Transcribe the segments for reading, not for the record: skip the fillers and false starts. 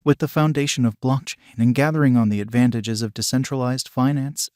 With the foundation of blockchain and gathering on the advantages of decentralized finance,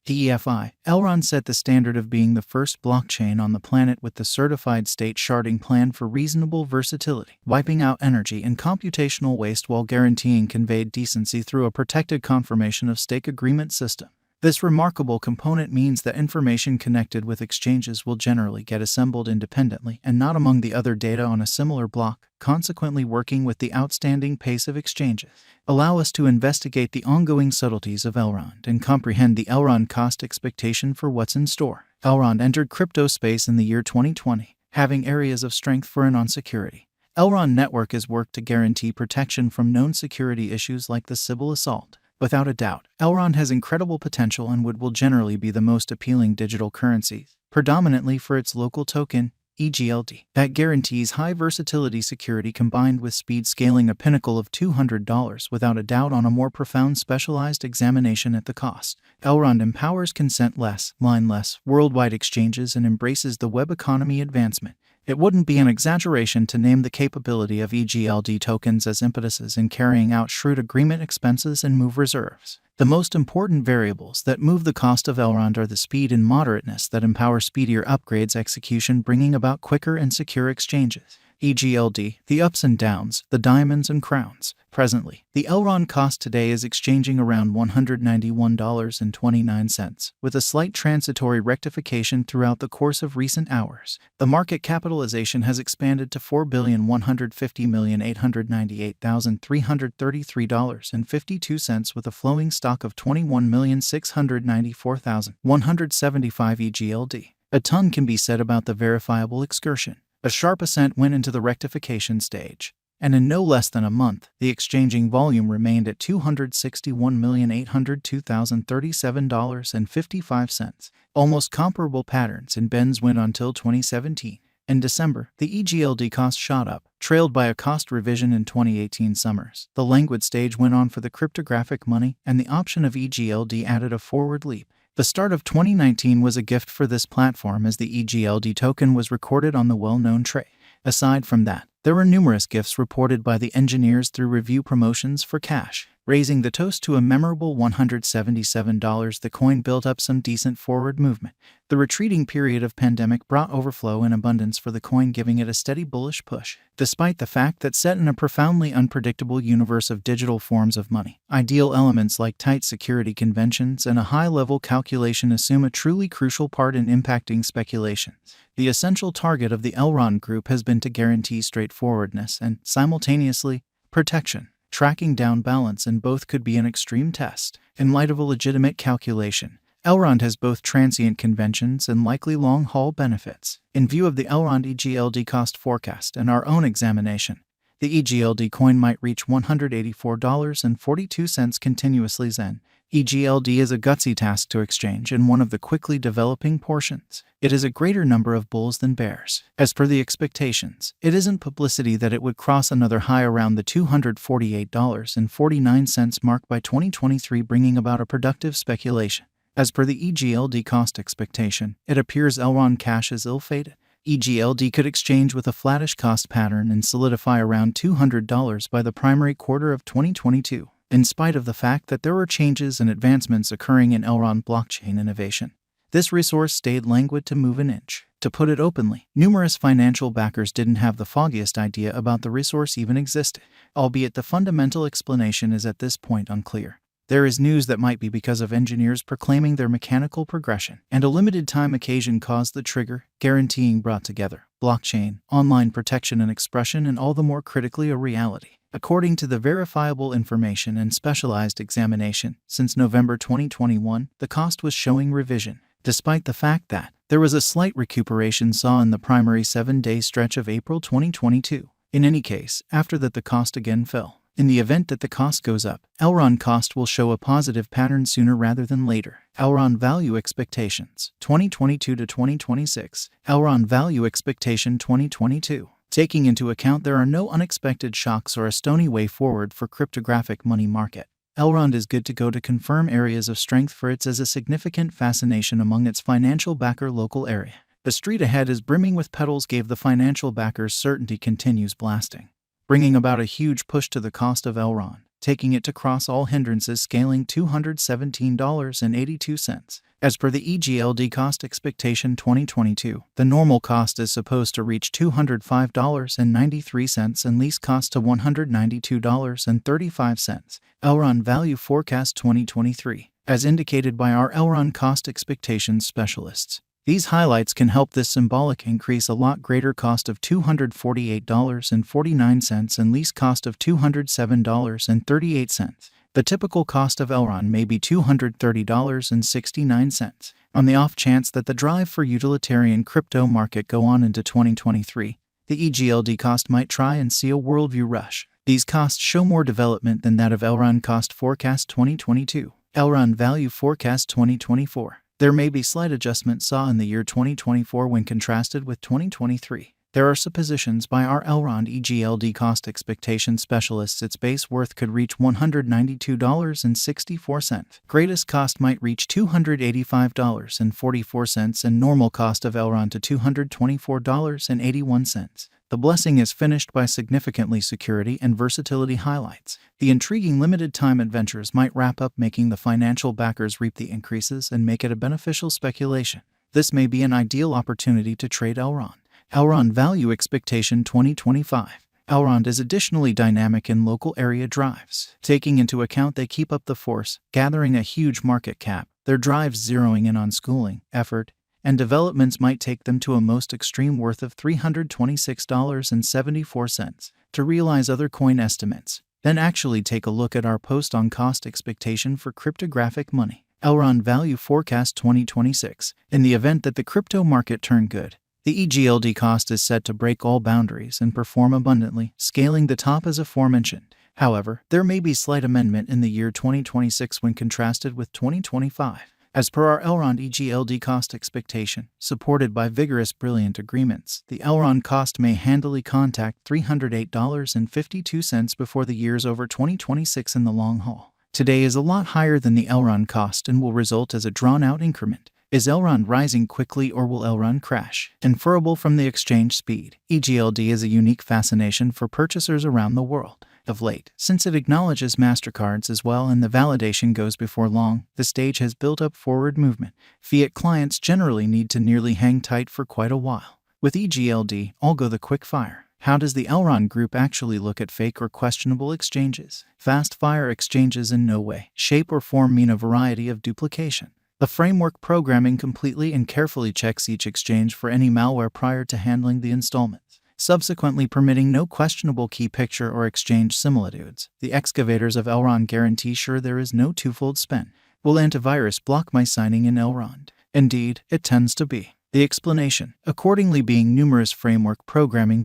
DeFi, Elrond set the standard of being the first blockchain on the planet with the certified state sharding plan for reasonable versatility, wiping out energy and computational waste while guaranteeing conveyed decency through a protected confirmation of stake agreement system. This remarkable component means that information connected with exchanges will generally get assembled independently and not among the other data on a similar block, consequently working with the outstanding pace of exchanges. Allow us to investigate the ongoing subtleties of Elrond and comprehend the Elrond cost expectation for what's in store. Elrond entered crypto space in the year 2020, having areas of strength for and on security. Elrond network has worked to guarantee protection from known security issues like the Sybil assault. Without a doubt, Elrond has incredible potential and will generally be the most appealing digital currency, predominantly for its local token, Egld, that guarantees high versatility security combined with speed, scaling a pinnacle of $200 without a doubt on a more profound specialized examination at the cost. Elrond empowers consent-less, line-less, worldwide exchanges and embraces the web economy advancement. It wouldn't be an exaggeration to name the capability of Egld tokens as impetuses in carrying out shrewd agreement expenses and move reserves. The most important variables that move the cost of Elrond are the speed and moderateness that empower speedier upgrades execution, bringing about quicker and secure exchanges. Egld, the ups and downs, the diamonds and crowns. Presently, the Elrond cost today is exchanging around $191.29, with a slight transitory rectification throughout the course of recent hours. The market capitalization has expanded to $4,150,898,333.52 with a flowing stock of 21,694,175 Egld. A ton can be said about the verifiable excursion. A sharp ascent went into the rectification stage, and in no less than a month, the exchanging volume remained at $261,802,037.55. Almost comparable patterns in Ben's went until 2017. In December, the Egld cost shot up, trailed by a cost revision in 2018 summers. The languid stage went on for the cryptographic money, and the option of Egld added a forward leap. The start of 2019 was a gift for this platform as the Egld token was recorded on the well-known tray. Aside from that, there were numerous gifts reported by the engineers through review promotions for cash, raising the toast to a memorable $177. The coin built up some decent forward movement. The retreating period of pandemic brought overflow and abundance for the coin, giving it a steady bullish push. Despite the fact that set in a profoundly unpredictable universe of digital forms of money, ideal elements like tight security conventions and a high-level calculation assume a truly crucial part in impacting speculations. The essential target of the Elrond group has been to guarantee straightforwardness and, simultaneously, protection. Tracking down balance in both could be an extreme test. In light of a legitimate calculation, Elrond has both transient conventions and likely long-haul benefits. In view of the Elrond Egld cost forecast and our own examination, the Egld coin might reach $184.42 continuously Zen. Egld is a gutsy task to exchange and one of the quickly developing portions. It is a greater number of bulls than bears. As per the expectations, it isn't publicity that it would cross another high around the $248.49 mark by 2023, bringing about a productive speculation. As per the Egld cost expectation, it appears Elrond cash is ill-fated. Egld could exchange with a flattish cost pattern and solidify around $200 by the primary quarter of 2022. In spite of the fact that there were changes and advancements occurring in Elrond blockchain innovation, this resource stayed languid to move an inch. To put it openly, numerous financial backers didn't have the foggiest idea about the resource even existed, albeit the fundamental explanation is at this point unclear. There is news that might be because of engineers proclaiming their mechanical progression, and a limited time occasion caused the trigger, guaranteeing brought together blockchain, online protection and expression, and all the more critically a reality. According to the verifiable information and specialized examination, since November 2021, the cost was showing revision, despite the fact that there was a slight recuperation saw in the primary 7-day stretch of April 2022. In any case, after that the cost again fell. In the event that the cost goes up, Elrond cost will show a positive pattern sooner rather than later. Elrond value expectations 2022 to 2026. Elrond value expectation 2022. Taking into account there are no unexpected shocks or a stony way forward for cryptographic money market, Elrond is good to go to confirm areas of strength for its as a significant fascination among its financial backer local area. The street ahead is brimming with petals gave the financial backers certainty continues blasting. bringing about a huge push to the cost of Elrond, taking it to cross all hindrances, scaling $217.82. As per the Egld cost expectation 2022, the normal cost is supposed to reach $205.93 and lease cost to $192.35. Elrond value forecast 2023, as indicated by our Elrond cost expectations specialists. These highlights can help this symbolic increase a lot greater cost of $248.49 and lease cost of $207.38. The typical cost of Elrond may be $230.69. On the off chance that the drive for utilitarian crypto market go on into 2023, the Egld cost might try and see a worldview rush. These costs show more development than that of Elrond cost forecast 2022. Elrond value forecast 2024. There may be slight adjustment saw in the year 2024 when contrasted with 2023. There are suppositions by our Elrond Egld cost expectation specialists its base worth could reach $192.64. Greatest cost might reach $285.44 and normal cost of Elrond to $224.81. The blessing is finished by significantly security and versatility highlights. The intriguing limited-time adventures might wrap up, making the financial backers reap the increases and make it a beneficial speculation. This may be an ideal opportunity to trade Elrond. Elrond value expectation 2025. Elrond is additionally dynamic in local area drives. Taking into account they keep up the force, gathering a huge market cap, their drives zeroing in on schooling, effort, and developments might take them to a most extreme worth of $326.74. To realize other coin estimates, then actually take a look at our post on cost expectation for cryptographic money. Elrond value forecast 2026. In the event that the crypto market turn good, the Egld cost is set to break all boundaries and perform abundantly, scaling the top as aforementioned. However, there may be slight amendment in the year 2026 when contrasted with 2025. As per our Elrond Egld cost expectation, supported by vigorous brilliant agreements, the Elrond cost may handily contact $308.52 before the year's over 2026 in the long haul. Today is a lot higher than the Elrond cost and will result as a drawn-out increment. Is Elrond rising quickly or will Elrond crash? Inferable from the exchange speed, Egld is a unique fascination for purchasers around the world. Of late, since it acknowledges MasterCards as well and the validation goes before long, the stage has built up forward movement. Fiat clients generally need to nearly hang tight for quite a while. With Egld, all go the quick fire. How does the Elrond group actually look at fake or questionable exchanges? Fast fire exchanges in no way, shape or form mean a variety of duplication. The framework programming completely and carefully checks each exchange for any malware prior to handling the installments, subsequently permitting no questionable key picture or exchange similitudes. The excavators of Elrond guarantee sure there is no twofold spend. Will antivirus block my signing in Elrond? Indeed, it tends to be. The explanation, accordingly, being numerous framework programming